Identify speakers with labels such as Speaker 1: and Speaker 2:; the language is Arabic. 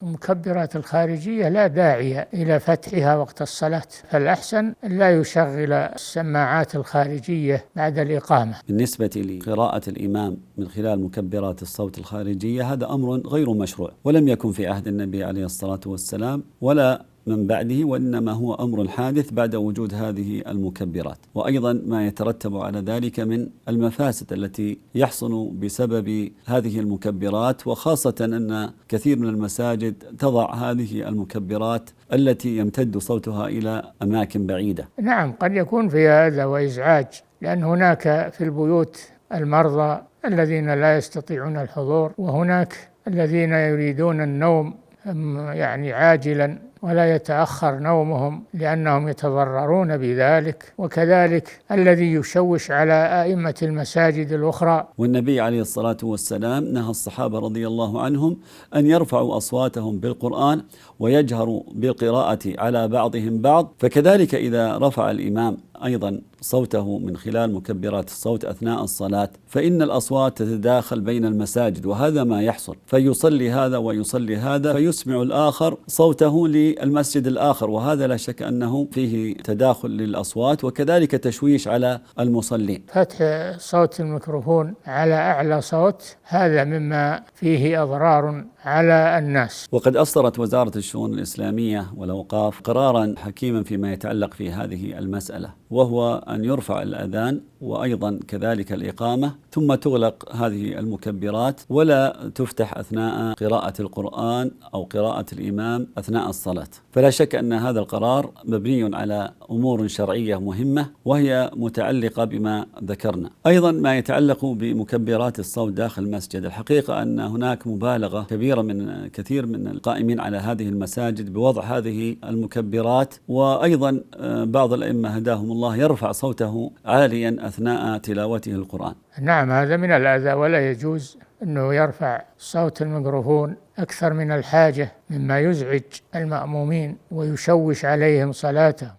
Speaker 1: المكبرات الخارجية لا داعي إلى فتحها وقت الصلاة، فالأحسن لا يشغل السماعات الخارجية بعد الإقامة.
Speaker 2: بالنسبة لقراءة الإمام من خلال مكبرات الصوت الخارجية، هذا أمر غير مشروع، ولم يكن في عهد النبي عليه الصلاة والسلام ولا من بعده، وإنما هو أمر حادث بعد وجود هذه المكبرات. وأيضا ما يترتب على ذلك من المفاسد التي يحصل بسبب هذه المكبرات، وخاصة أن كثير من المساجد تضع هذه المكبرات التي يمتد صوتها إلى أماكن بعيدة.
Speaker 1: نعم، قد يكون في هذا وإزعاج، لأن هناك في البيوت المرضى الذين لا يستطيعون الحضور، وهناك الذين يريدون النوم يعني عاجلا ولا يتأخر نومهم لأنهم يتضررون بذلك، وكذلك الذي يشوش على أئمة المساجد الأخرى.
Speaker 2: والنبي عليه الصلاة والسلام نهى الصحابة رضي الله عنهم أن يرفعوا أصواتهم بالقرآن ويجهروا بالقراءة على بعضهم بعض، فكذلك إذا رفع الإمام أيضا صوته من خلال مكبرات الصوت أثناء الصلاة، فإن الأصوات تتداخل بين المساجد، وهذا ما يحصل، فيصلي هذا ويصلي هذا فيسمع الآخر صوته للمسجد الآخر، وهذا لا شك أنه فيه تداخل للأصوات وكذلك تشويش على المصلين.
Speaker 1: فتح صوت الميكروفون على أعلى صوت هذا مما فيه أضرار على الناس.
Speaker 2: وقد أصدرت وزارة الشؤون الإسلامية والأوقاف قرارا حكيما فيما يتعلق في هذه المسألة، وهو أن يرفع الأذان وأيضا كذلك الإقامة، ثم تغلق هذه المكبرات ولا تفتح أثناء قراءة القرآن أو قراءة الإمام أثناء الصلاة. فلا شك أن هذا القرار مبني على أمور شرعية مهمة، وهي متعلقة بما ذكرنا. أيضا ما يتعلق بمكبرات الصوت داخل المسجد، الحقيقة أن هناك مبالغة كبيرة من كثير من القائمين على هذه المساجد بوضع هذه المكبرات، وأيضا بعض الأئمة هداهم الله يرفع صوته عاليا أثناء تلاوته القرآن.
Speaker 1: نعم، هذا من الأذى، ولا يجوز أنه يرفع صوت الميكروفون أكثر من الحاجة مما يزعج المأمومين ويشوش عليهم صلاتهم.